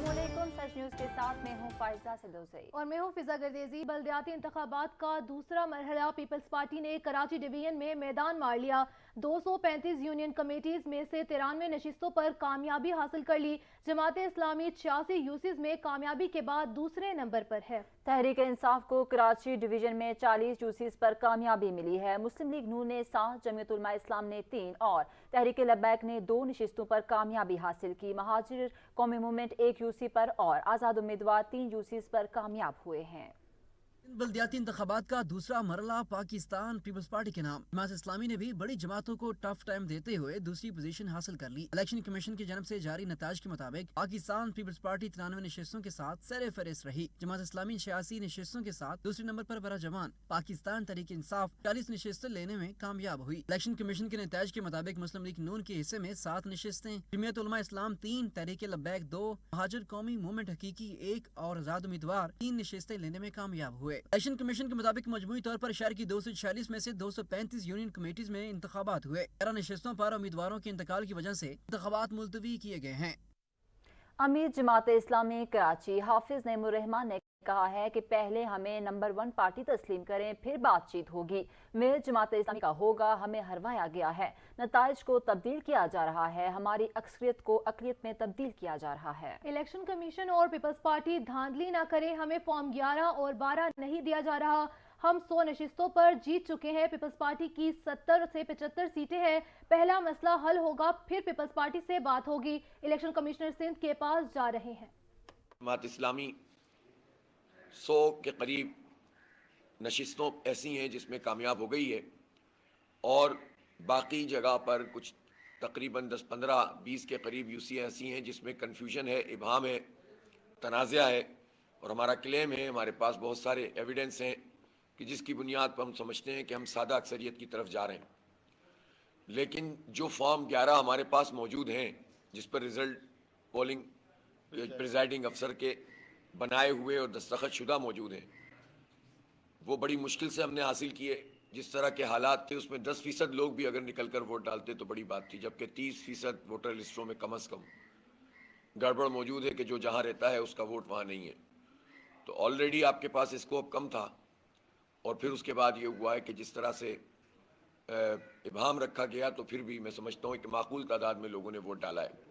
السلام علیکم، سچ نیوز کے ساتھ میں ہوں فائزہ سدوسی اور میں ہوں فضا گردیزی۔ بلدیاتی انتخابات کا دوسرا مرحلہ پیپلز پارٹی نے کراچی ڈویژن میں میدان مار لیا۔ 235 یونین کمیٹیز میں سے 93 نشستوں پر کامیابی حاصل کر لی۔ جماعت اسلامی 86 یوسیز میں کامیابی کے بعد دوسرے نمبر پر ہے۔ تحریک انصاف کو کراچی ڈویژن میں 40 یوسیز پر کامیابی ملی ہے۔ مسلم لیگ نون نے 7، جمعیت علماء اسلام نے 3 اور تحریک لبیک نے 2 نشستوں پر کامیابی حاصل کی۔ مہاجر قومی موومنٹ 1 یوسی پر اور آزاد امیدوار 3 یوسیز پر کامیاب ہوئے ہیں۔ بلدیاتی انتخابات کا دوسرا مرحلہ پاکستان پیپلز پارٹی کے نام۔ جماعت اسلامی نے بھی بڑی جماعتوں کو ٹف ٹائم دیتے ہوئے دوسری پوزیشن حاصل کر لی۔ الیکشن کمیشن کی جانب سے جاری نتائج کے مطابق پاکستان پیپلز پارٹی 93 نشستوں کے ساتھ سر فہرست رہی۔ جماعت اسلامی 86 نشستوں کے ساتھ دوسرے نمبر پر براجمان۔ پاکستان تحریک انصاف 40 نشستیں لینے میں کامیاب ہوئی۔ الیکشن کمیشن کے نتائج کے مطابق مسلم لیگ نون کے حصے میں 7 نشستیں، جمعیت علماء اسلام 3، تحریک لبیک 2، مہاجر قومی موومنٹ حقیقی 1 اور آزاد امیدوار 3 نشستیں لینے میں کامیاب ہوئے۔ الیکشن کمیشن کے مطابق مجموعی طور پر شہر کی 246 میں سے 235 یونین کمیٹیز میں انتخابات ہوئے۔ 13 نشستوں پر امیدواروں کے انتقال کی وجہ سے انتخابات ملتوی کیے گئے ہیں۔ امیر جماعت اسلامی کراچی حافظ نعیم الرحمان نے کہا ہے کہ پہلے ہمیں نمبر 1 پارٹی تسلیم کریں، پھر بات چیت ہوگی۔ میئر جماعت اسلامی کا ہوگا، ہمیں ہروایا گیا ہے، نتائج کو تبدیل کیا جا رہا ہے، ہماری اکثریت کو اقلیت میں تبدیل کیا جا رہا ہے۔ الیکشن کمیشن اور پیپلز پارٹی دھاندلی نہ کرے، ہمیں فارم 11 اور 12 نہیں دیا جا رہا، ہم 100 نشستوں پر جیت چکے ہیں۔ پیپلز پارٹی کی 70 سے 75 سیٹیں ہیں، پہلا مسئلہ حل ہوگا، پھر پیپلز پارٹی سے بات ہوگی۔ الیکشن کمشنر سندھ کے پاس جا رہے ہیں۔ جماعت اسلامی 100 کے قریب نشستوں ایسی ہیں جس میں کامیاب ہو گئی ہے، اور باقی جگہ پر کچھ تقریباً 10، 15، 20 کے قریب یوسی ایسی ہیں جس میں کنفیوژن ہے، ابہام ہے، تنازع ہے، اور ہمارا کلیم ہے، ہمارے پاس بہت سارے ایویڈنس ہیں کہ جس کی بنیاد پر ہم سمجھتے ہیں کہ ہم سادہ اکثریت کی طرف جا رہے ہیں۔ لیکن جو فارم 11 ہمارے پاس موجود ہیں، جس پر رزلٹ پولنگ پریزائڈنگ افسر کے بنائے ہوئے اور دستخط شدہ موجود ہیں، وہ بڑی مشکل سے ہم نے حاصل کیے۔ جس طرح کے حالات تھے اس میں 10% لوگ بھی اگر نکل کر ووٹ ڈالتے تو بڑی بات تھی، جبکہ 30% ووٹر لسٹوں میں کم از کم گڑبڑ موجود ہے کہ جو جہاں رہتا ہے اس کا ووٹ وہاں نہیں ہے۔ تو آلریڈی آپ کے پاس اسکوپ کم تھا، اور پھر اس کے بعد یہ ہوا ہے کہ جس طرح سے ابہام رکھا گیا، تو پھر بھی میں سمجھتا ہوں کہ معقول تعداد میں لوگوں نے ووٹ ڈالا ہے۔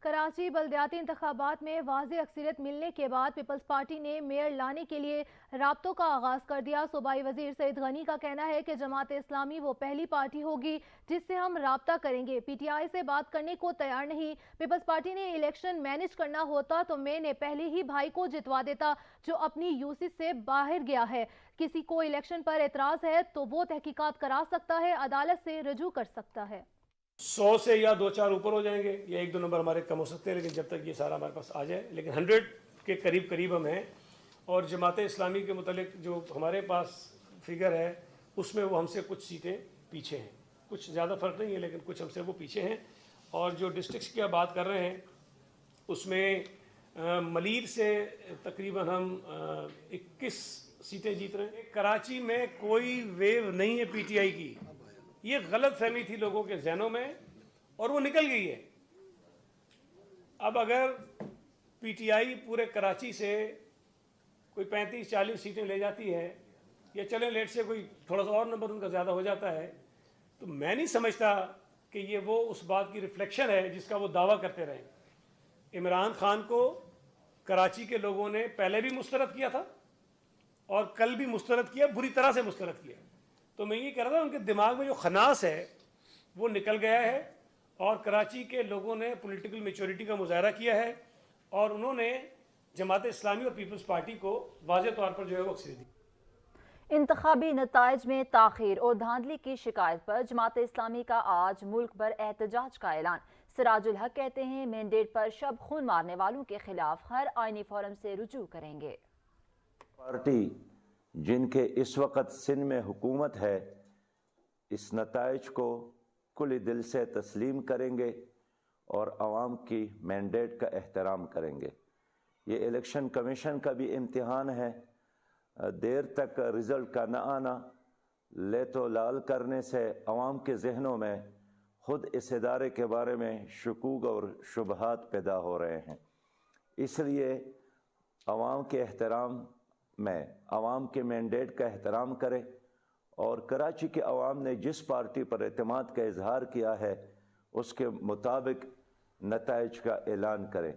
کراچی بلدیاتی انتخابات میں واضح اکثریت ملنے کے بعد پیپلز پارٹی نے میئر لانے کے لیے رابطوں کا آغاز کر دیا۔ صوبائی وزیر سعید غنی کا کہنا ہے کہ جماعت اسلامی وہ پہلی پارٹی ہوگی جس سے ہم رابطہ کریں گے، پی ٹی آئی سے بات کرنے کو تیار نہیں۔ پیپلز پارٹی نے الیکشن مینج کرنا ہوتا تو میں نے پہلے ہی بھائی کو جتوا دیتا جو اپنی یوسی سے باہر گیا ہے۔ کسی کو الیکشن پر اعتراض ہے تو وہ تحقیقات کرا سکتا ہے، عدالت سے رجوع کر سکتا ہے۔ 100 سے یا 2-4 اوپر ہو جائیں گے، یا 1-2 نمبر ہمارے کم ہو سکتے ہیں، لیکن جب تک یہ سارا ہمارے پاس آ جائے، لیکن 100 کے قریب ہم ہیں۔ اور جماعت اسلامی کے متعلق جو ہمارے پاس فگر ہے اس میں وہ ہم سے کچھ سیٹیں پیچھے ہیں، کچھ زیادہ فرق نہیں ہے لیکن کچھ ہم سے وہ پیچھے ہیں۔ اور جو ڈسٹرکٹس کی آپ بات کر رہے ہیں اس میں ملیر سے تقریباً ہم 21 سیٹیں جیت رہے ہیں۔ کراچی میں کوئی ویو نہیں ہے پی ٹی آئی کی، یہ غلط فہمی تھی لوگوں کے ذہنوں میں اور وہ نکل گئی ہے۔ اب اگر پی ٹی آئی پورے کراچی سے کوئی 35-40 سیٹیں لے جاتی ہے، یا چلیں لیٹ سے کوئی تھوڑا سا اور نمبر ان کا زیادہ ہو جاتا ہے، تو میں نہیں سمجھتا کہ یہ وہ اس بات کی ریفلیکشن ہے جس کا وہ دعویٰ کرتے رہے۔ عمران خان کو کراچی کے لوگوں نے پہلے بھی مسترد کیا تھا اور کل بھی مسترد کیا، بری طرح سے مسترد کیا۔ تو میں یہ کہہ رہا تھا ان کے دماغ میں جو خناس ہے وہ نکل گیا ہے، اور کراچی کے لوگوں نے پولیٹیکل میچورٹی کا مظاہرہ کیا ہے، اور انہوں نے جماعت اسلامی اور پیپلز پارٹی کو واضح طور پر جو ہے وہ اکثریت دی۔ انتخابی نتائج میں تاخیر اور دھاندلی کی شکایت پر جماعت اسلامی کا آج ملک بھر احتجاج کا اعلان۔ سراج الحق کہتے ہیں مینڈیٹ پر شب خون مارنے والوں کے خلاف ہر آئینی فورم سے رجوع کریں گے۔ پارٹی جن کے اس وقت سندھ میں حکومت ہے اس نتائج کو کل دل سے تسلیم کریں گے اور عوام کی مینڈیٹ کا احترام کریں گے۔ یہ الیکشن کمیشن کا بھی امتحان ہے، دیر تک رزلٹ کا نہ آنا، لیت و لال کرنے سے عوام کے ذہنوں میں خود اس ادارے کے بارے میں شکوک اور شبہات پیدا ہو رہے ہیں۔ اس لیے عوام کے احترام میں عوام کے مینڈیٹ کا احترام کریں اور کراچی کے عوام نے جس پارٹی پر اعتماد کا اظہار کیا ہے اس کے مطابق نتائج کا اعلان کریں۔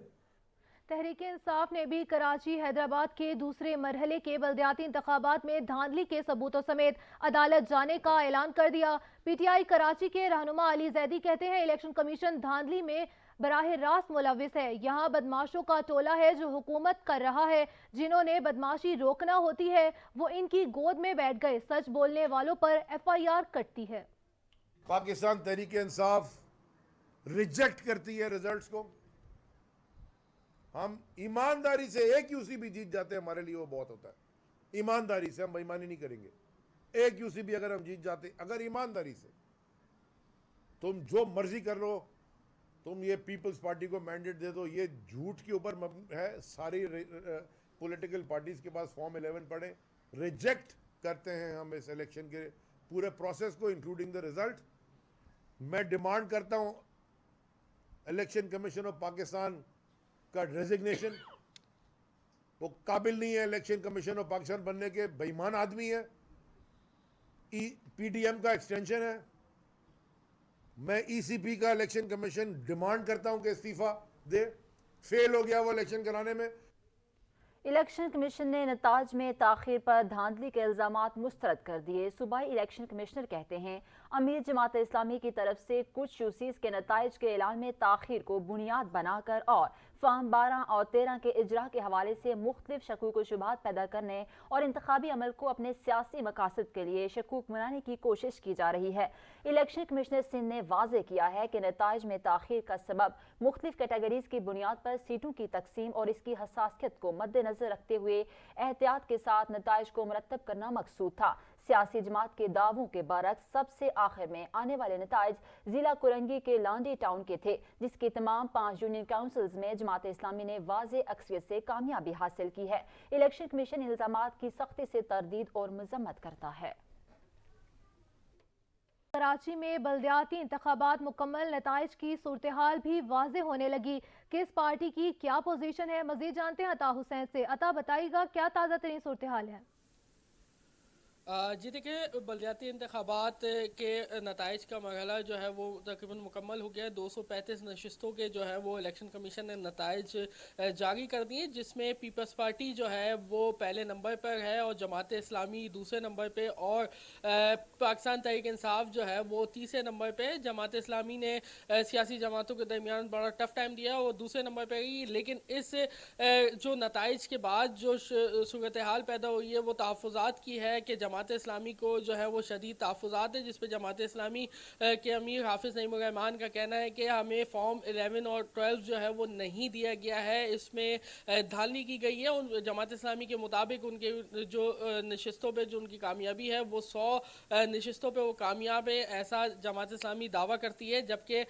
تحریک انصاف نے بھی کراچی حیدرآباد کے دوسرے مرحلے کے بلدیاتی انتخابات میں دھاندلی کے ثبوتوں سمیت عدالت جانے کا اعلان کر دیا۔ پی ٹی آئی کراچی کے رہنما علی زیدی کہتے ہیں الیکشن کمیشن دھاندلی میں براہ راست ملوث ہے۔ یہاں بدماشوں کا ٹولہ ہے جو حکومت کر رہا ہے، جنہوں نے بدماشی روکنا ہوتی ہے وہ ان کی گود میں بیٹھ گئے۔ سچ بولنے والوں پر ایف آئی آر کٹتی ہے۔ پاکستان تحریک انصاف ریجیکٹ کرتی ہے رزلٹس کو۔ ہم ایمانداری سے ایک یو سی بھی جیت جاتے ہیں ہمارے لیے وہ بہت ہوتا ہے۔ ایمانداری سے ہم بے ایمانی نہیں کریں گے۔ ایک یو سی بھی اگر ہم جیت جاتے، اگر ایمانداری سے تم جو مرضی کر لو، تم یہ پیپلز پارٹی کو مینڈیٹ دے دو، یہ جھوٹ کے اوپر ہے۔ ساری پولیٹیکل پارٹیز کے پاس فارم 11 پڑھیں، ریجیکٹ کرتے ہیں ہم اس الیکشن کے پورے پروسیس کو انکلوڈنگ دا ریزلٹ۔ میں ڈیمانڈ کرتا ہوں الیکشن کمیشن آف پاکستان کا ریزگنیشن۔ وہ قابل نہیں ہے الیکشن کمیشن آف پاکستان بننے کے، بے ایمان آدمی ہے، پی ڈی ایم کا ایکسٹینشن ہے۔ میں ای سی پی کا الیکشن کمیشن ڈیمانڈ کرتا ہوں کہ استعفیٰ دے، فیل ہو گیا وہ الیکشن کرانے میں۔ الیکشن کمیشن نے نتائج میں تاخیر پر دھاندلی کے الزامات مسترد کر دیے۔ صوبائی الیکشن کمشنر کہتے ہیں امیر جماعت اسلامی کی طرف سے کچھ یوسیز کے نتائج کے اعلان میں تاخیر کو بنیاد بنا کر اور فارم 12 اور 13 کے اجرا کے حوالے سے مختلف شکوک و شبہات پیدا کرنے اور انتخابی عمل کو اپنے سیاسی مقاصد کے لیے شکوک بنانے کی کوشش کی جا رہی ہے۔ الیکشن کمشنر سندھ نے واضح کیا ہے کہ نتائج میں تاخیر کا سبب مختلف کیٹیگریز کی بنیاد پر سیٹوں کی تقسیم اور اس کی حساسیت کو مد نظر رکھتے ہوئے احتیاط کے ساتھ نتائج کو مرتب کرنا مقصود تھا۔ سیاسی جماعت کے دعووں کے برعکس سب سے آخر میں آنے والے نتائج ضلع کرنگی کے لانڈی ٹاؤن کے تھے، جس کی تمام 5 یونین کاؤنسلز میں جماعت اسلامی نے واضح اکثریت سے کامیابی حاصل کی ہے۔ الیکشن کمیشن الزامات کی سختی سے تردید اور مذمت کرتا ہے۔ کراچی میں بلدیاتی انتخابات مکمل، نتائج کی صورتحال بھی واضح ہونے لگی۔ کس پارٹی کی کیا پوزیشن ہے، مزید جانتے ہیں عطا حسین سے۔ عطا بتائیے گا کیا تازہ ترین صورتحال ہے؟ جی دیکھیں، بلدیاتی انتخابات کے نتائج کا مرحلہ جو ہے وہ تقریباً مکمل ہو گیا ہے۔ 235 نشستوں کے جو ہے وہ الیکشن کمیشن نے نتائج جاری کر دیے، جس میں پیپلز پارٹی جو ہے وہ پہلے نمبر پر ہے اور جماعت اسلامی دوسرے نمبر پہ، اور پاکستان تحریک انصاف جو ہے وہ تیسرے نمبر پہ۔ جماعت اسلامی نے سیاسی جماعتوں کے درمیان بڑا ٹف ٹائم دیا اور دوسرے نمبر پہ رہی، لیکن اس جو نتائج کے بعد جو صورتحال پیدا ہوئی ہے وہ تحفظات کی ہے کہ جماعت اسلامی کو جو ہے وہ شدید تحفظات ہے، جس پہ جماعت اسلامی کے امیر حافظ نعیم الرحمان کا کہنا ہے کہ ہمیں فارم 11 اور 12 جو ہے وہ نہیں دیا گیا ہے، اس میں دھاندلی کی گئی ہے۔ ان جماعت اسلامی کے مطابق ان کے جو نشستوں پہ جو ان کی کامیابی ہے وہ 100 نشستوں پہ وہ کامیاب ہے، ایسا جماعت اسلامی دعویٰ کرتی ہے، جبکہ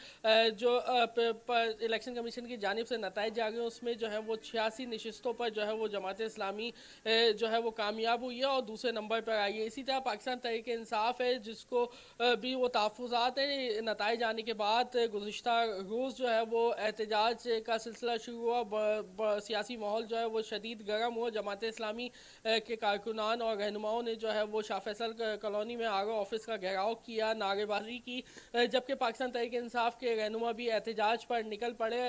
جو الیکشن کمیشن کی جانب سے نتائج جاری ہیں اس میں جو ہے وہ 86 نشستوں پر جو ہے وہ جماعت اسلامی جو ہے وہ کامیاب ہوئی ہے اور دوسرے نمبر پر آئی ہے۔ اسی طرح پاکستان تحریک انصاف ہے، جس کو بھی وہ تحفظات ہیں۔ نتائج آنے کے بعد گزشتہ روز جو ہے وہ احتجاج کا سلسلہ شروع ہوا، سیاسی ماحول جو ہے وہ شدید گرم ہوا۔ جماعت اسلامی کے کارکنان اور رہنماؤں نے جو ہے وہ شاہ فیصل کالونی میں آر او آفس کا گھیراؤ کیا، نعرے بازی کی، جبکہ پاکستان تحریک انصاف کے رہنما بھی احتجاج پر نکل پڑے۔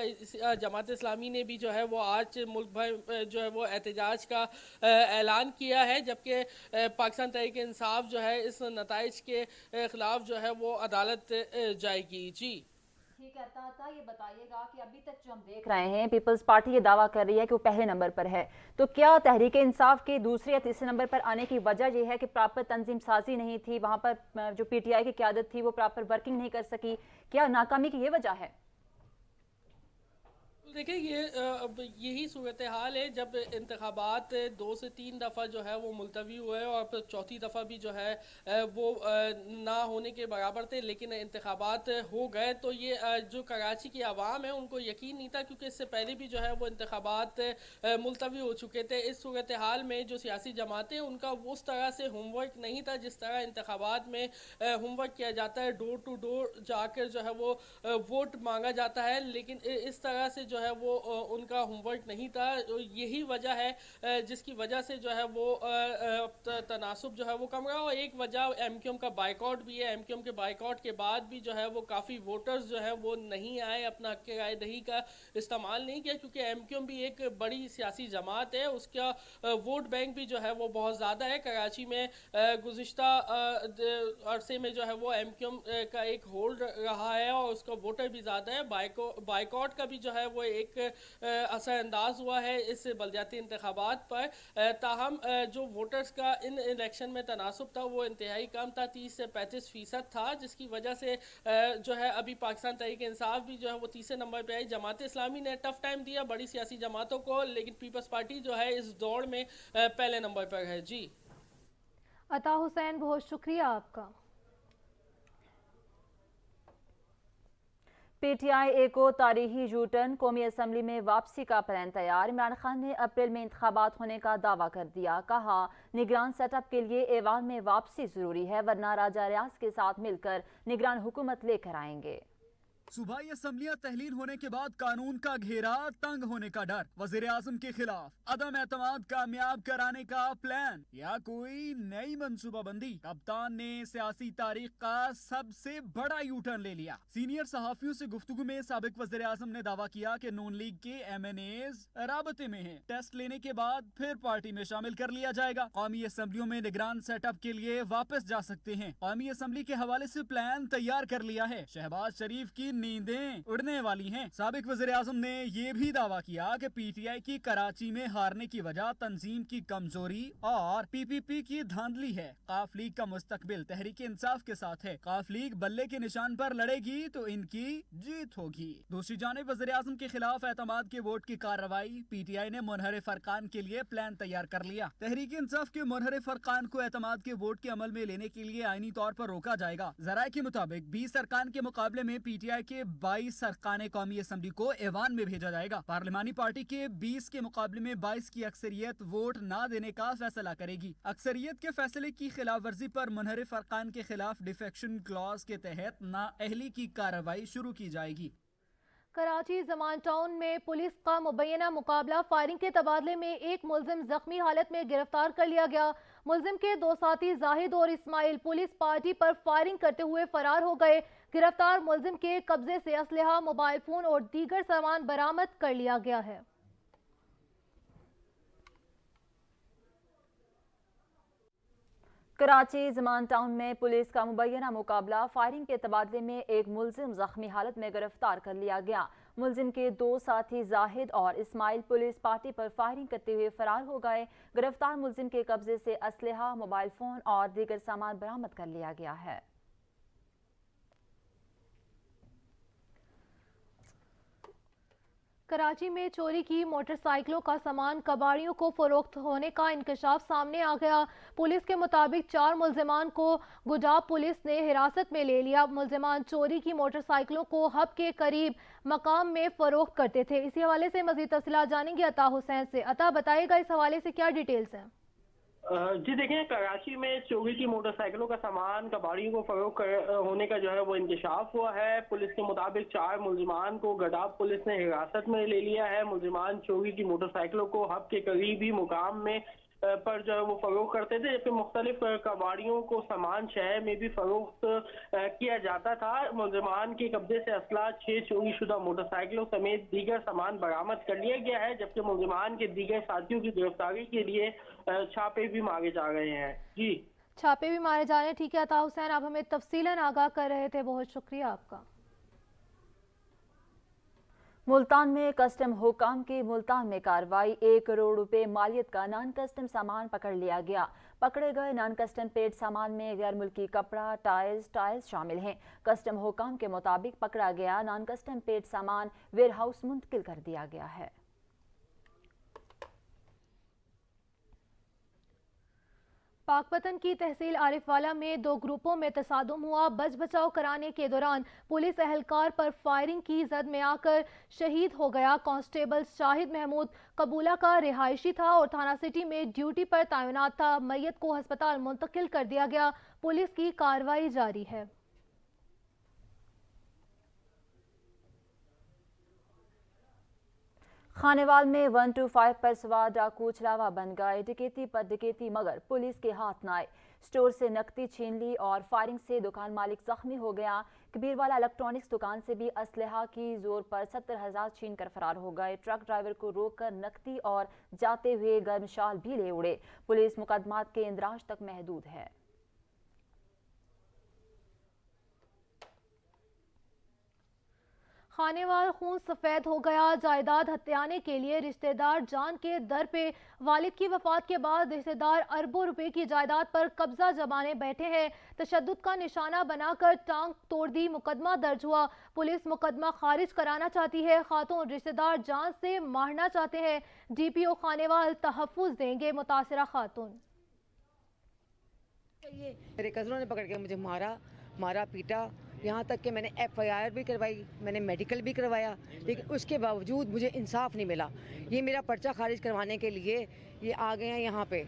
جماعت اسلامی نے بھی جو ہے وہ آج ملک بھر جو ہے وہ احتجاج کا اعلان کیا ہے، جبکہ پاکستان تحریک انصاف جو ہے اس نتائج کے خلاف جو ہے وہ عدالت جائے گی۔ جی ٹھیک ہے عطا، یہ بتائیے گا کہ ابھی تک جو ہم دیکھ رہے ہیں پیپلز پارٹی یہ دعویٰ کر رہی ہے کہ وہ پہلے نمبر پر ہے، تو کیا تحریک انصاف کے دوسرے یا تیسرے نمبر پر آنے کی وجہ یہ ہے کہ پراپر تنظیم سازی نہیں تھی، وہاں پر جو پی ٹی آئی کی قیادت تھی وہ پراپر ورکنگ نہیں کر سکی، کیا ناکامی کی یہ وجہ ہے؟ دیکھیں، یہی صورتحال ہے جب انتخابات 2 سے 3 دفعہ جو ہے وہ ملتوی ہوئے اور پھر چوتھی دفعہ بھی جو ہے وہ نہ ہونے کے برابر تھے، لیکن انتخابات ہو گئے، تو یہ جو کراچی کی عوام ہے ان کو یقین نہیں تھا، کیونکہ اس سے پہلے بھی جو ہے وہ انتخابات ملتوی ہو چکے تھے۔ اس صورتحال میں جو سیاسی جماعتیں ان کا اس طرح سے ہوم ورک نہیں تھا جس طرح انتخابات میں ہوم ورک کیا جاتا ہے، ڈور ٹو ڈور جا کر جو ہے وہ ووٹ مانگا جاتا ہے، لیکن اس طرح سے جو ہے ہے وہ ان کا ہوم ورک نہیں تھا. یہی وجہ ہے جس کی وجہ سے جو ہے وہ تناسب جو ہے وہ کم رہا. اور ایک وجہ ایم کیو ایم کا بائیکاٹ بھی ہے. ایم کیو ایم کے بائیکاٹ کے بعد بھی جو ہے وہ کافی ووٹرز جو ہے وہ نہیں آئے, اپنا حق رائے دہی کا استعمال نہیں کیا, کیونکہ ایم کیو ایم بھی ایک بڑی سیاسی جماعت ہے. اس کا ووٹ بینک بھی جو ہے وہ بہت زیادہ ہے. کراچی میں گزشتہ عرصے میں جو ہے وہ ایم کیو ایم کا ایک ہولڈ رہا ہے اور اس کا ووٹر بھی زیادہ ہے. بائیکاٹ کا بھی جو ہے وہ ایک اثر انداز ہوا ہے اس بلدیاتی انتخابات پر. تاہم جو ووٹرز کا ان الیکشن میں تناسب تھا وہ انتہائی کم تھا, 30 سے 35% تھا, جس کی وجہ سے جو ہے ابھی پاکستان تحریک انصاف بھی جو ہے وہ تیسرے نمبر پہ آئی. جماعت اسلامی نے ٹف ٹائم دیا بڑی سیاسی جماعتوں کو, لیکن پیپلز پارٹی جو ہے اس دوڑ میں پہلے نمبر پر ہے. جی عطا حسین, بہت شکریہ آپ کا. پی ٹی آئی اے کو تاریخی یو ٹرن, قومی اسمبلی میں واپسی کا پلان تیار. عمران خان نے اپریل میں انتخابات ہونے کا دعویٰ کر دیا. کہا نگران سیٹ اپ کے لیے ایوان میں واپسی ضروری ہے, ورنہ راجہ ریاض کے ساتھ مل کر نگران حکومت لے کر آئیں گے. صوبائی اسمبلیاں تحلیل ہونے کے بعد قانون کا گھیرا, تنگ ہونے کا ڈر, وزیر اعظم کے خلاف عدم اعتماد کامیاب کرانے کا پلان یا کوئی نئی منصوبہ بندی. کپتان نے سیاسی تاریخ کا سب سے بڑا یو ٹرن لے لیا. سینئر صحافیوں سے گفتگو میں سابق وزیر اعظم نے دعویٰ کیا کہ نون لیگ کے ایم این ایز رابطے میں ہیں, ٹیسٹ لینے کے بعد پھر پارٹی میں شامل کر لیا جائے گا. قومی اسمبلیوں میں نگران سیٹ اپ کے لیے واپس جا سکتے ہیں. قومی اسمبلی کے حوالے سے پلان تیار کر لیا ہے. شہباز شریف کی نیندیں اڑنے والی ہیں. سابق وزیر اعظم نے یہ بھی دعویٰ کیا کہ پی ٹی آئی کی کراچی میں ہارنے کی وجہ تنظیم کی کمزوری اور پی پی پی کی دھاندلی ہے. قاف لیگ کا مستقبل تحریک انصاف کے ساتھ ہے. قاف لیگ بلے کے نشان پر لڑے گی تو ان کی جیت ہوگی. دوسری جانب وزیر اعظم کے خلاف اعتماد کے ووٹ کی کارروائی. پی ٹی آئی نے منحرف ارکان کے لیے پلان تیار کر لیا. تحریک انصاف کے منحرف ارکان کو اعتماد کے ووٹ کے عمل میں لینے کے لیے آئینی طور پر روکا جائے گا. ذرائع کے مطابق 20 ارکان کے مقابلے میں پی ٹی آئی کے 22 ارکان قومی اسمبلی کو ایوان میں بھیجا جائے گا. پارلیمانی پارٹی کے 20 کے مقابلے میں 22 کی اکثریت ووٹ نہ دینے کا فیصلہ کرے گی. اکثریت کے فیصلے کی خلاف ورزی پر منحرف ارکان کے خلاف ڈیفیکشن کلاز کے تحت نااہلی کی کارروائی شروع کی جائے گی. کراچی زمان ٹاؤن میں پولیس کا مبینہ مقابلہ, فائرنگ کے تبادلے میں ایک ملزم زخمی حالت میں گرفتار کر لیا گیا. ملزم کے 2 ساتھی زاہد اور اسماعیل پولیس پارٹی پر فائرنگ کرتے ہوئے فرار ہو گئے. گرفتار ملزم کے قبضے سے اسلحہ, موبائل فون اور دیگر سامان برآمد کر لیا گیا ہے. کراچی زمان ٹاؤن میں پولیس کا مبینہ مقابلہ, فائرنگ کے تبادلے میں ایک ملزم زخمی حالت میں گرفتار کر لیا گیا. ملزم کے 2 ساتھی زاہد اور اسماعیل پولیس پارٹی پر فائرنگ کرتے ہوئے فرار ہو گئے. گرفتار ملزم کے قبضے سے اسلحہ, موبائل فون اور دیگر سامان برآمد کر لیا گیا ہے. کراچی میں چوری کی موٹر سائیکلوں کا سامان کباڑیوں کو فروخت ہونے کا انکشاف سامنے آ گیا. پولیس کے مطابق 4 ملزمان کو گجاب پولیس نے حراست میں لے لیا. ملزمان چوری کی موٹر سائیکلوں کو ہب کے قریب مقام میں فروخت کرتے تھے. اسی حوالے سے مزید تفصیلات جانیں گے عطا حسین سے. عطا, بتائے گا اس حوالے سے کیا ڈیٹیلز ہیں؟ جی دیکھیں, کراچی میں چوری کی موٹر سائیکلوں کا سامان کباڑیوں کو فروخت ہونے کا جو ہے وہ انکشاف ہوا ہے. پولیس کے مطابق 4 ملزمان کو گڈاب پولیس نے حراست میں لے لیا ہے. ملزمان چوری کی موٹر سائیکلوں کو ہب کے قریب ہی مقام میں پر جو ہے وہ فروخت کرتے تھے, جبکہ مختلف کباڑیوں کو سامان شہر میں بھی فروخت کیا جاتا تھا. ملزمان کے قبضے سے اسلحہ, 6 چوری شدہ موٹر سائیکلوں سمیت دیگر سامان برآمد کر لیا گیا ہے, جبکہ ملزمان کے دیگر ساتھیوں کی گرفتاری کے لیے چھاپے بھی مارے جا رہے ہیں. جی, چھاپے بھی مارے جا رہے ہیں. ٹھیک ہے عطا حسین, آپ ہمیں تفصیلاً آگاہ کر رہے تھے, بہت شکریہ آپ کا. ملتان میں کسٹم حکام کی ملتان میں کارروائی. 1 کروڑ روپے مالیت کا نان کسٹم سامان پکڑ لیا گیا. پکڑے گئے نان کسٹم پیڈ سامان میں غیر ملکی کپڑا, ٹائلز شامل ہیں. کسٹم حکام کے مطابق پکڑا گیا نان کسٹم پیڈ سامان ویئر ہاؤس منتقل کر دیا گیا ہے. پاک پتن کی تحصیل عارف والا میں 2 گروپوں میں تصادم ہوا. بچ بچاؤ کرانے کے دوران پولیس اہلکار پر فائرنگ کی زد میں آ کر شہید ہو گیا. کانسٹیبل شاہد محمود قبولہ کا رہائشی تھا اور تھانہ سٹی میں ڈیوٹی پر تعینات تھا. میت کو ہسپتال منتقل کر دیا گیا. پولیس کی کارروائی جاری ہے. खानेवाल में 125 पर सवार डाकू छलावा बन गए। डकैती पर डकैती मगर पुलिस के हाथ न आए। स्टोर से नकदी छीन ली और फायरिंग से दुकान मालिक जख्मी हो गया। कबीरवाला इलेक्ट्रॉनिक्स दुकान से भी असलहा की जोर पर 70,000 छीन कर फरार हो गए। ट्रक ड्राइवर को रोककर नकदी और जाते हुए गर्मशाल भी ले उड़े। पुलिस मुकदमात के इंदराज तक महदूद है। खानेवाल खून सफेद हो गया। जायदाद हत्याने के लिए रिश्तेदार जान के दर पे। वालिद की वफात के बाद रिश्तेदार अरबों रुपए की जायदाद पर कब्जा जमाने बैठे हैं। तशद्दुद का निशाना बनाकर टांग तोड़ दी। मुकदमा दर्ज हुआ। पुलिस मुकदमा खारिज कराना चाहती है। खातून रिश्तेदार जान से मारना चाहते हैं। DPO खानेवाल तहफ्फुज देंगे मुतासिरा खातून। मेरे कज़नों ने पकड़ के मुझे मारा पीटा, यहाँ तक कि मैंने FIR भी करवाई, मैंने मेडिकल भी करवाया, लेकिन उसके बावजूद मुझे इंसाफ नहीं मिला। ये मेरा पर्चा खारिज करवाने के लिए ये आ गए हैं यहाँ पे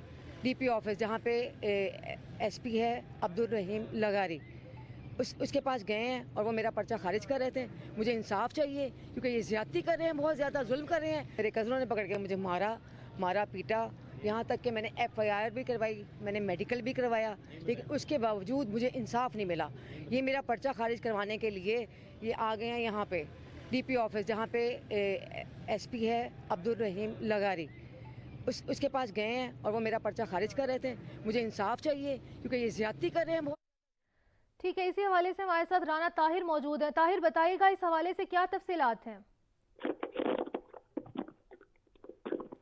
DP ऑफिस, जहाँ पे SP है अब्दुल रहीम लगारी, उसके पास गए हैं और वो मेरा पर्चा खारिज कर रहे थे। मुझे इंसाफ चाहिए क्योंकि ये ज़्यादती कर रहे हैं, बहुत ज़्यादा जुल्म कर रहे हैं। मेरे कज़नों ने पकड़ के मुझे मारा पीटा, यहाँ तक कि मैंने FIR भी करवाई, मैंने मेडिकल भी करवाया, लेकिन उसके बावजूद मुझे इंसाफ नहीं मिला। ये मेरा पर्चा खारिज करवाने के लिए ये आ गए हैं यहाँ पे DP ऑफिस, जहाँ पे SP है अब्दुल रहीम लगारी, उसके पास गए हैं और वो मेरा पर्चा खारिज कर रहे थे। मुझे इंसाफ चाहिए क्योंकि ये ज़्यादती कर रहे हैं। ठीक है, इसी हवाले से हमारे साथ राना ताहिर मौजूद है। ताहिर, बताइएगा इस हवाले से क्या तफसीलात हैं?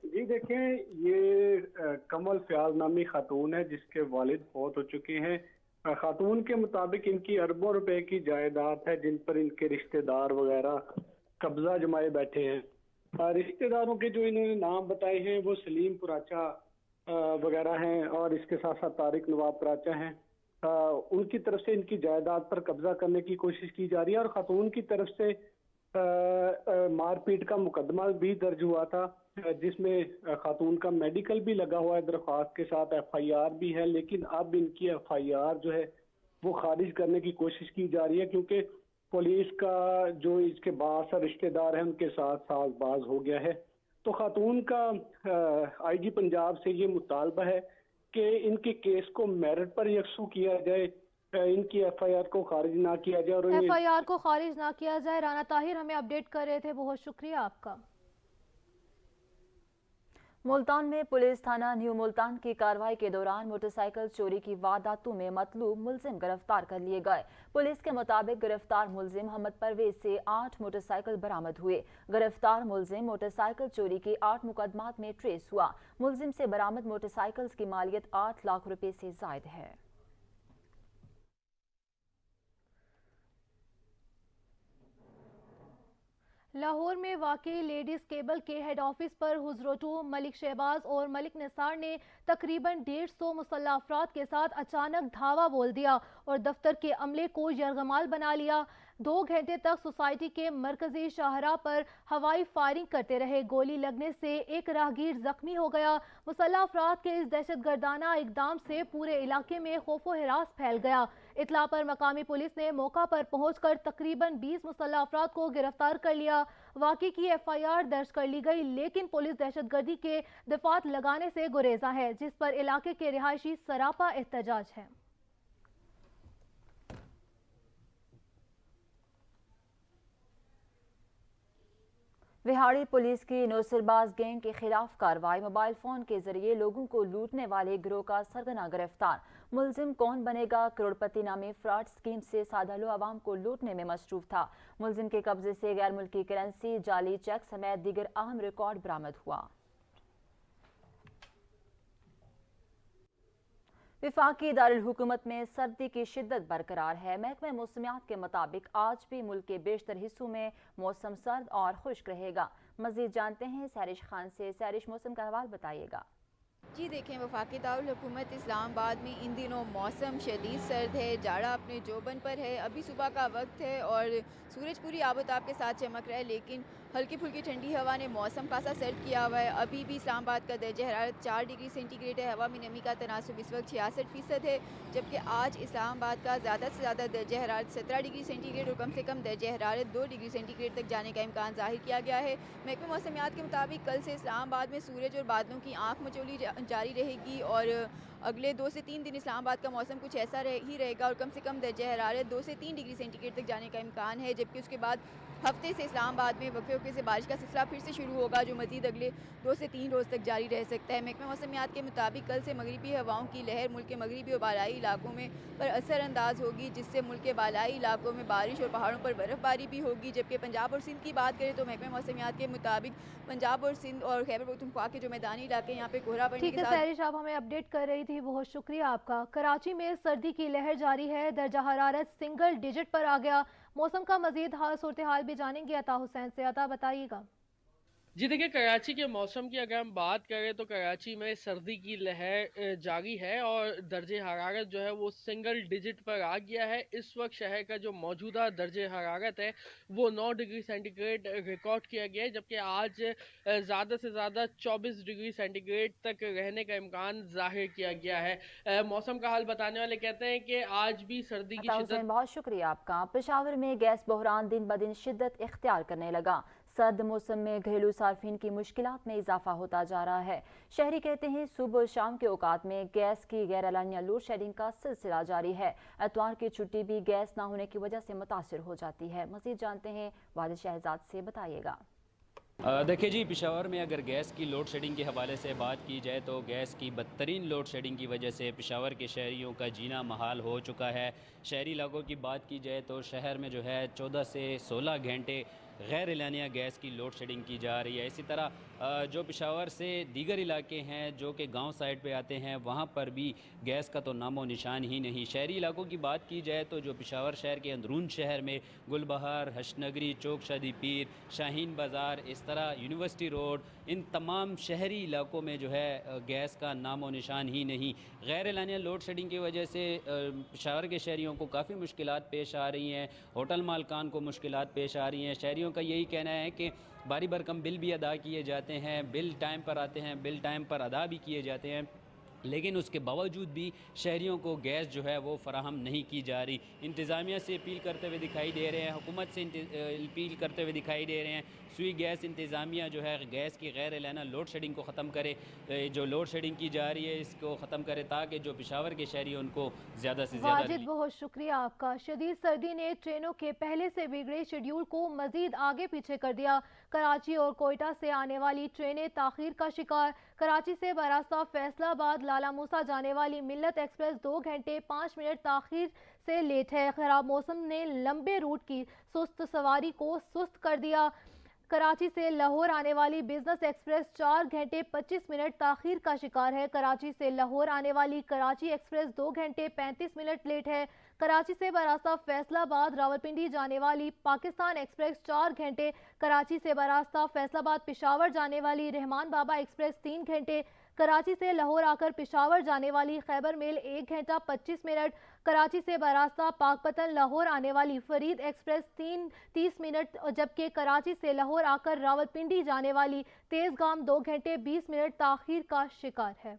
जी देखें, ये कमल फयाज नामी खातून है जिसके वालिद फौत हो चुके हैं। खातून के मुताबिक इनकी अरबों रुपए की जायदाद है जिन पर इनके रिश्तेदार वगैरह कब्जा जमाए बैठे हैं। रिश्तेदारों के जो इन्होंने नाम बताए हैं वो सलीम पुराचा वगैरह हैं और इसके साथ साथ तारिक नवाब पुराचा हैं। उनकी तरफ से इनकी जायदाद पर कब्जा करने की कोशिश की जा रही है और खातून की तरफ से मारपीट का मुकदमा भी दर्ज हुआ था जिसमें खातून का मेडिकल भी लगा हुआ है दरख्वास्त के साथ, FIR भी है, लेकिन अब इनकी FIR जो है वो खारिज करने की कोशिश की जा रही है क्योंकि पुलिस का जो इसके बासा रिश्तेदार हैं उनके साथ साजबाज हो गया है। तो खातून का IG पंजाब से ये मुतालबा है कि इनके केस को मेरिट पर यकसू किया जाए, इनकी FIR को खारिज ना किया जाए और FIR को खारिज ना किया जाए। राना ताहिर हमें अपडेट कर रहे थे, बहुत शुक्रिया आपका। मुल्तान में पुलिस थाना न्यू मुल्तान की कार्रवाई के दौरान मोटरसाइकिल चोरी की वारदातों में मतलूब मुलजिम गिरफ्तार कर लिए गए। पुलिस के मुताबिक गिरफ्तार मुलजिम मोहम्मद परवेज से 8 मोटरसाइकिल बरामद हुए। गिरफ्तार मुलजिम मोटरसाइकिल चोरी के 8 मुकदमात में ट्रेस हुआ। मुलजिम से बरामद मोटरसाइकिल्स की मालियत 8 लाख रुपए से जायद है। लाहौर में वाकई लेडीज केबल के हेड ऑफिस पर हुजरोटू मलिक शहबाज और मलिक निसार ने तकरीबन 150 मुसल्लह अफराद के साथ अचानक धावा बोल दिया और दफ्तर के अमले को यरगमाल बना लिया। 2 घंटे तक सोसाइटी के मरकजी शाहराह पर हवाई फायरिंग करते रहे। गोली लगने से एक राहगीर जख्मी हो गया। मुसल्लह अफराद के इस दहशतगर्दाना इकदाम से पूरे इलाके में खौफो हिरास फैल गया। इतला पर मकामी पुलिस ने मौका पर पहुंचकर तकरीबन 20 मुसल्लह अफराद को गिरफ्तार कर लिया। वाक़े की FIR दर्ज कर ली गई, लेकिन पुलिस दहशतगर्दी के दफात लगाने से गुरेजा है, जिस पर इलाके के रिहायशी सरापा एहतजाज है। विहाड़ी पुलिस की नौसरबाज गैंग के खिलाफ कार्रवाई। मोबाइल फोन के जरिए लोगों को लूटने वाले गिरोह का सरगना गिरफ्तार। मुलजिम कौन बनेगा करोड़पति नामी फ्रॉड स्कीम से साधारण आवाम को लूटने में मसरूफ था। मुलजिम के कब्जे से गैर मुल्की करेंसी, जाली चेक समेत दीगर अहम रिकॉर्ड बरामद हुआ। विफाकी दारुल हुकूमत में सर्दी की शिद्दत बरकरार है। महकमे मौसमियात के मुताबिक आज भी मुल्क के बेशतर हिस्सों में मौसम सर्द और खुश्क रहेगा। मजीद जानते हैं सैरिश खान से। सैरिश, मौसम का हवाल बताइएगा। जी देखें, वफाकी दारुल हुकूमत इस्लामाबाद में इन दिनों मौसम शदीद सर्द है। जाड़ा अपने जोबन पर है। अभी सुबह का वक्त है और सूरज पूरी आबोताब के साथ चमक रहा है, लेकिन हल्की फुल्की ठंडी हवा ने मौसम खासा सर्द किया हुआ है। अभी भी इस्लामाबाद का दर्जा हरारत 4 डिग्री सेंटीग्रेड है। हवा में नमी का तनासुब इस वक्त 66% है, जबकि आज इस्लामाबाद का ज़्यादा से ज़्यादा दर्जा हरारत 17 डिग्री सेंटीग्रेड और कम से कम दर्जा हरारत 2 डिग्री सेंटीग्रेड तक जाने का इम्कान जाहिर किया गया है। महकमे मौसमियात के मुताबिक कल से इस्लामाबाद में सूरज और बादलों की आंख मचोली जारी रहेगी और अगले 2 से 3 दिन इस्लामाबाद का मौसम कुछ ऐसा ही रहेगा और कम से कम दर्जा हरारत 2 से 3 डिग्री सेंटीग्रेड तक जाने का इम्कान है। जबकि उसके बाद हफ्ते से इस्लामाबाद में वक्फे से बारिश का सिलसिला फिर से शुरू होगा, जो मजीद अगले 2 से 3 रोज़ तक जारी रह सकता है। महकमे मौसमियात के मुताबिक कल से मगरिबी हवाओं की लहर मुल्क के मगरिबी और बालाई इलाकों में पर असर अंदाज होगी, जिससे मुल्क के बालाई इलाकों में बारिश और पहाड़ों पर बर्फ़बारी भी होगी। जबकि पंजाब और सिंध की बात करें तो महकमे मौसमियात के मुताबिक पंजाब और सिंध और खैबर पख्तूनख्वा के जो मैदानी इलाके यहाँ पे कोहरा पड़ने ठीक के है, साथ सैरिश आप हमें अपडेट कर रही थी, बहुत शुक्रिया आपका। कराची में सर्दी की लहर जारी है, दर्जा हरारत सिंगल डिजिट पर आ गया। मौसम का मजीद सूरत हाल भी जानेंगे अता हुसैन से। अता बताइएगा। जी देखिए, कराची के मौसम की अगर हम बात करें तो कराची में सर्दी की लहर जारी है और दर्जे हरारत जो है वो सिंगल डिजिट पर आ गया है। इस वक्त शहर का जो मौजूदा दर्जे हरारत है वो 9 डिग्री सेंटीग्रेड रिकॉर्ड किया गया है, जबकि आज ज़्यादा से ज़्यादा 24 डिग्री सेंटीग्रेड तक रहने का इम्कान जाहिर किया गया है। मौसम का हाल बताने वाले कहते हैं कि आज भी सर्दी की शिद्दत। बहुत शुक्रिया आपका। पेशावर में गैस बहरान दिन ब दिन शिद्दत इख्तियार करने लगा। सर्द मौसम में घरेलू सार्फिन की मुश्किलात में इजाफा होता जा रहा है। शहरी कहते हैं सुबह और शाम के औकात में गैस की गैर एलानिया लोड शेडिंग का सिलसिला जारी है। एतवार की छुट्टी भी गैस ना होने की वजह से मुतासिर हो जाती है। मज़ीद जानते हैं वालिद शहजाद से, बताइएगा। देखिए जी, पेशावर में अगर गैस की लोड शेडिंग के हवाले से बात की जाए तो गैस की बदतरीन लोड शेडिंग की वजह से पेशावर के शहरियों का जीना महाल हो चुका है। शहरी इलाकों की बात की जाए तो शहर में जो है 14 से 16 घंटे गैर एलानिया गैस की लोड शेडिंग की जा रही है। इसी तरह जो पेशावर से दीगर इलाके हैं जो कि गांव साइड पे आते हैं वहां पर भी गैस का तो नामो निशान ही नहीं। शहरी इलाकों की बात की जाए तो जो पेशावर शहर के अंदरून शहर में गुलबहार, हशनगरी, चौक शादी पीर, शाहीन बाज़ार, इस तरह यूनिवर्सिटी रोड, इन तमाम शहरी इलाकों में जो है गैस का नामो निशान ही नहीं। गैर एलानिया लोड शेडिंग की वजह से पेशावर के शहरियों को काफ़ी मुश्किलात पेश आ रही हैं, होटल मालकान को मुश्किलात पेश आ रही हैं। शहरियों का यही कहना है कि बारी भरकम बिल भी अदा किए जाते हैं, बिल टाइम पर आते हैं, बिल टाइम पर अदा भी किए जाते हैं, लेकिन उसके बावजूद भी शहरियों को गैस जो है वो फराहम नहीं की जा रही। इंतज़ामिया से अपील करते हुए दिखाई दे रहे हैं, हुकूमत से अपील करते हुए दिखाई दे रहे हैं। सुई गैस इंतज़ामिया जो है गैस की गैर एलाना लोड शेडिंग को ख़त्म करे, जो लोड शेडिंग की जा रही है इसको ख़त्म करे ताकि जो पेशावर के शहरी हैं उनको ज़्यादा से ज़्यादा। वाजिद बहुत शुक्रिया आपका। शदीद सर्दी ने ट्रेनों के पहले से बिगड़े शेड्यूल को मजीद आगे पीछे कर दिया। कराची और कोयटा से आने वाली ट्रेनें ताख़ीर का शिकार। कराची से बरास्ता फैसलाबाद लाला मूसा जाने वाली मिल्लत एक्सप्रेस 2 घंटे 5 मिनट ताख़ीर से लेट है। खराब मौसम ने लंबे रूट की सुस्त सवारी को सुस्त कर दिया। कराची से लाहौर आने वाली बिजनेस एक्सप्रेस 4 घंटे 25 मिनट ताख़ीर का शिकार है। कराची से लाहौर आने वाली कराची एक्सप्रेस 2 घंटे 35 मिनट लेट है। कराची से बरास्ता फैसलाबाद रावलपिंडी जाने वाली पाकिस्तान एक्सप्रेस 4 घंटे, कराची से बरास्ता फैसलाबाद पेशावर जाने वाली रहमान बाबा एक्सप्रेस 3 घंटे, कराची से लाहौर आकर पेशावर जाने वाली खैबर मेल 1 घंटा 25 मिनट, कराची से बरास्ता पाकपतन लाहौर आने वाली फरीद एक्सप्रेस 30 मिनट, जबकि कराची से लाहौर आकर रावलपिंडी जाने वाली तेजगाम 2 घंटे 20 मिनट ताख़ीर का शिकार है।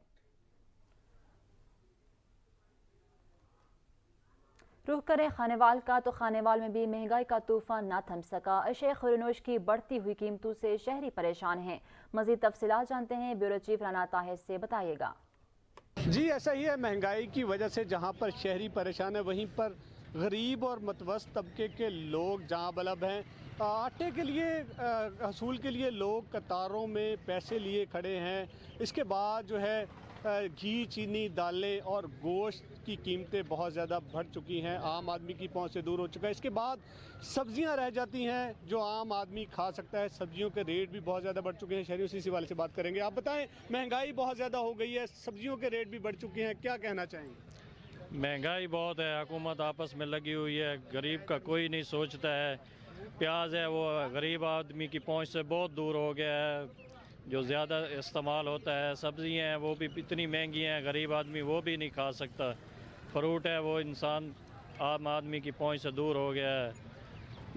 रुख करें खानेवाल का तो खानेवाल में भी महंगाई का तूफान ना थम सका। अशे खुरनोश की बढ़ती हुई कीमतों से शहरी परेशान हैं। मज़ीद तफसीलात जानते हैं ब्यूरो चीफ राना ताहिर से, बताइएगा। जी ऐसा ही है, महंगाई की वजह से जहां पर शहरी परेशान है वहीं पर गरीब और मतवस्त तबके के लोग जहां बलब हैं। आटे के लिए हसूल के लिए लोग कतारों में पैसे लिए खड़े हैं। इसके बाद जो है घी, चीनी, दालें और गोश्त की कीमतें बहुत ज़्यादा बढ़ चुकी हैं, आम आदमी की पहुंच से दूर हो चुका है। इसके बाद सब्जियां रह जाती हैं जो आम आदमी खा सकता है, सब्जियों के रेट भी बहुत ज़्यादा बढ़ चुके हैं। शहरियों से इसी वाले से बात करेंगे। आप बताएं, महंगाई बहुत ज़्यादा हो गई है, सब्जियों के रेट भी बढ़ चुके हैं, क्या कहना चाहेंगे? महंगाई बहुत है, हुकूमत आपस में लगी हुई है, गरीब का कोई नहीं सोचता है। प्याज है वो गरीब आदमी की पहुंच से बहुत दूर हो गया है, जो ज़्यादा इस्तेमाल होता है। सब्जियां हैं वो भी इतनी महंगी हैं, गरीब आदमी वो भी नहीं खा सकता। फ्रूट है वो इंसान आम आदमी की पहुंच से दूर हो गया है।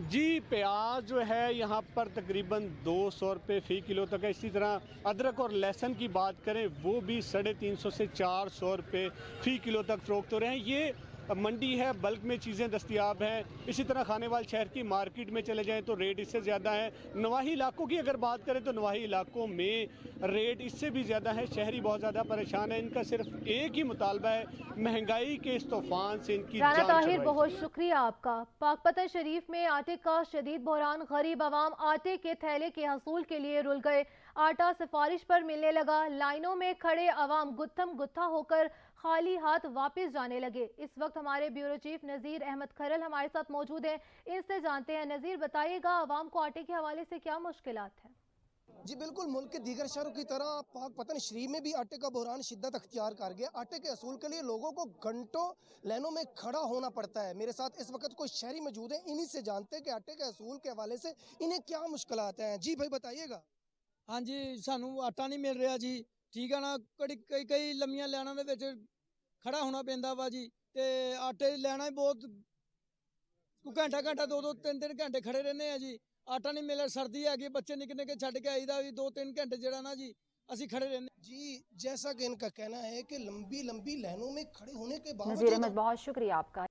जी प्याज जो है यहाँ पर तकरीबन 200 रुपये फ़ी किलो तक है। इसी तरह अदरक और लहसुन की बात करें वो भी 350 से 400 रुपये फ़ी किलो तक फ़रोख्त हो रहे हैं। ये मंडी है, बल्क में चीज़ें दस्तयाब हैं। इसी तरह खानेवाल शहर की मार्केट में चले जाएं तो रेट इससे ज़्यादा है। नवाही इलाकों की अगर बात करें तो नवाही इलाकों में रेट इससे भी ज़्यादा है। शहरी बहुत ज़्यादा परेशान है। इनका सिर्फ एक ही मुतालबा है, महंगाई के इस तूफान से इनकी राना जान ताहिर, छुड़वाई बहुत जाए। शुक्रिया आपका। पाकपतन शरीफ में आटे का शदीद बहरान, गरीब आवाम आटे के थैले के हसूल के लिए रुल गए। आटा सिफारिश पर मिलने लगा। लाइनों में खड़े अवाम गुत्थम गुत्था होकर खाली हाथ वापस जाने लगे। इस वक्त हमारे ब्यूरो चीफ नज़ीर अहमद खरल हमारे साथ मौजूद हैं। इनसे जानते हैं। नज़ीर, बताइएगा आवाम को आटे के हवाले से क्या मुश्किलात हैं? जी बिल्कुल, मुल्क के दीगर शहरों की तरह पाकपतन शरीफ में भी आटे का बहरान शिद्दत अख्तियार कर गया। आटे के असूल के लिए लोगों को घंटों लाइनों में खड़ा होना पड़ता है। मेरे साथ इस वक्त कुछ शहरी मौजूद हैं, इन्हीं से जानते हैं कि आटे के असूल के हवाले से इन्हें क्या मुश्किलात हैं। जी भाई बताइएगा। हाँ जी, सानू आटा नहीं मिल रहा जी, ठीक है ना। कई कई लंबियां लाइनां दे विच खड़ा होना पैंदा वा जी, ते आटे लेना ही बहुत घंटा घंटा 2-2 3-3 घंटे खड़े रहने हैं जी। आटा नहीं मिल रहा, सर्दी है, बच्चे निके निके छड़ के आईदा भी 2-3 घंटे जरा ना जी असी खड़े रहने। जी जैसा कि इनका कहना है कि लंबी लंबी लाइनों में खड़े होने के नज़ीर बावजूद अहमद, बहुत शुक्रिया आपका।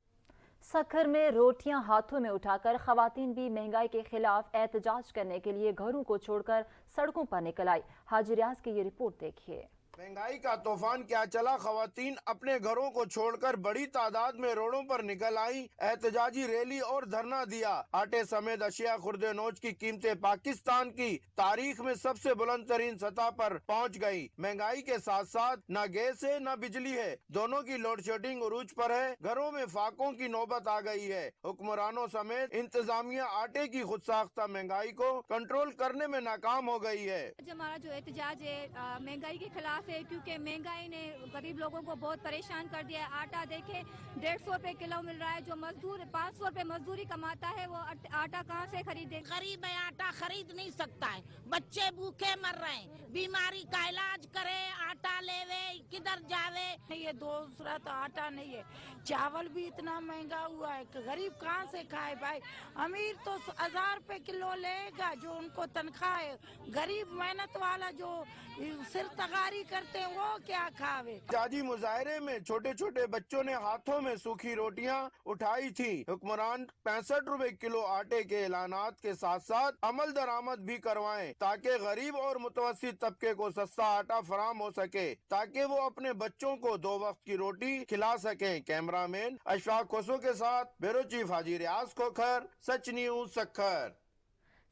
सखर में रोटियां हाथों में उठाकर खवातीन भी महंगाई के खिलाफ एहतजाज करने के लिए घरों को छोड़कर सड़कों पर निकल आई। हाजी रियाज की ये रिपोर्ट देखिए। महंगाई का तूफान क्या चला, खवातीन अपने घरों को छोड़कर बड़ी तादाद में रोडों पर निकल आई, एहतजाजी रैली और धरना दिया। आटे समेत अशिया खुर्दे नोच की कीमतें पाकिस्तान की तारीख में सबसे बुलंद तरीन सतह पर पहुंच गई। महंगाई के साथ साथ न गैस है न बिजली है, दोनों की लोड शेडिंग उरूज पर है। घरों में फाकों की नौबत आ गई है। हुक्मरानों समेत इंतजामिया आटे की खुद साख्ता महंगाई को कंट्रोल करने में नाकाम हो गई है। हमारा जो एहतजाज है महंगाई के खिलाफ है, क्योंकि महंगाई ने गरीब लोगों को बहुत परेशान कर दिया है। आटा देखे 150 रुपए किलो मिल रहा है, जो मजदूर 500 रुपए मजदूरी कमाता है वो आटा कहाँ से खरीदे? गरीब है, आटा खरीद नहीं सकता है, बच्चे भूखे मर रहे हैं, बीमारी का इलाज करे, आटा लेवे किधर जावे। ये दूसरा तो आटा नहीं है, चावल भी इतना महंगा हुआ है, गरीब कहाँ से खाए भाई? अमीर तो 1000 रुपए किलो लेगा जो उनको तनख्वाह है, गरीब मेहनत वाला जो सिर तगारी करते हैं वो क्या खावे? जाजी मुजाहरे में छोटे छोटे बच्चों ने हाथों में सूखी रोटियां उठाई थी। हुक्मरान 65 रुपए किलो आटे के ऐलानात के साथ साथ अमल दरामद भी करवाएं ताकि गरीब और मुतवस्सित तबके को सस्ता आटा फराम हो सके, ताकि वो अपने बच्चों को 2 वक्त की रोटी खिला सकें। कैमरामैन अशफाक खोसो के साथ ब्यूरो चीफ हाजी रियाज खोखर, सच न्यूज सखर।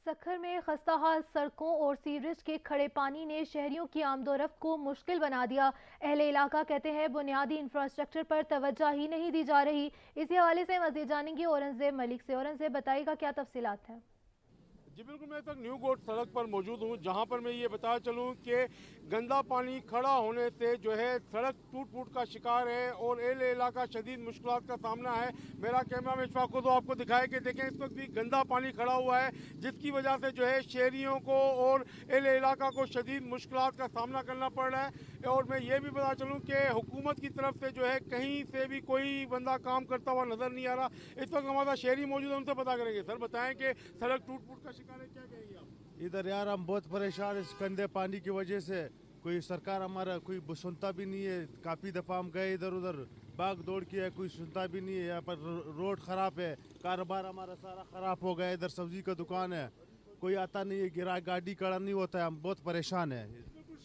सखर में खस्ताहाल सड़कों और सीवरेज के खड़े पानी ने शहरियों की आमदोरफ्त को मुश्किल बना दिया। अहले इलाका कहते हैं बुनियादी इंफ्रास्ट्रक्चर पर तवज्जो ही नहीं दी जा रही। इसी हवाले से मज़ीद जानेंगे औरंगजेब मलिक से। औरंगजेब, बताइएगा क्या तफसीलात हैं? जी बिल्कुल, मैं तक न्यू गोट सड़क पर मौजूद हूँ, जहाँ पर मैं ये बता चलूँ कि गंदा पानी खड़ा होने से जो है सड़क टूट फूट का शिकार है और एल इलाका शदीद मुश्किलात का सामना है। मेरा कैमरा में इशफाक को तो आपको दिखाए कि देखें इस वक्त भी गंदा पानी खड़ा हुआ है, जिसकी वजह से जो है शहरियों को और एल इलाका को शदीद मुश्किलात का सामना करना पड़ रहा है। और मैं ये भी बता चलूँ कि हुकूमत की तरफ से जो है कहीं से भी कोई बंदा काम करता हुआ नज़र नहीं आ रहा। इस वक्त हमारा शहरी मौजूद है, उनसे पता करेंगे। सर बताएं कि सड़क टूट फूट का शिकार है, क्या कहेंगे आप? इधर यार हम बहुत परेशान इस गंदे पानी की वजह से, कोई सरकार हमारा कोई सुनता भी नहीं है। काफ़ी दफ़ा हम गए इधर उधर भाग दौड़ किया, कोई सुनता भी नहीं है। यहाँ पर रोड ख़राब है, कारोबार हमारा सारा ख़राब हो गया। इधर सब्जी का दुकान है, कोई आता नहीं है, गिरा गाड़ी खड़ा नहीं होता है, हम बहुत परेशान है।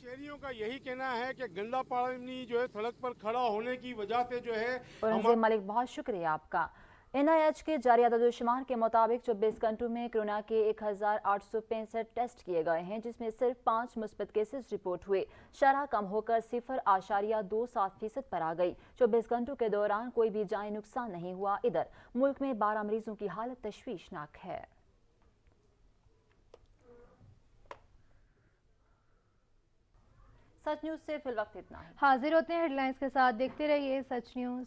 शहरियों का यही कहना है कि गंदा पानी जो है सड़क पर खड़ा होने की वजह से जो है। औरंगजेब मलिक, बहुत शुक्रिया आपका। NIH के जारी आदादोशुमार के मुताबिक 24 घंटों में कोरोना के 1865 टेस्ट किए गए हैं, जिसमें सिर्फ 5 मुस्बत केसेस रिपोर्ट हुए। शरह कम होकर 0.27% पर आ गई। 24 घंटों के दौरान कोई भी जानी नुकसान नहीं हुआ। इधर मुल्क में 12 मरीजों की हालत तशवीशनाक है। सच न्यूज से फिल वक्त इतना ही। हाजिर होते हैं हेडलाइंस के साथ, देखते रहिए सच न्यूज।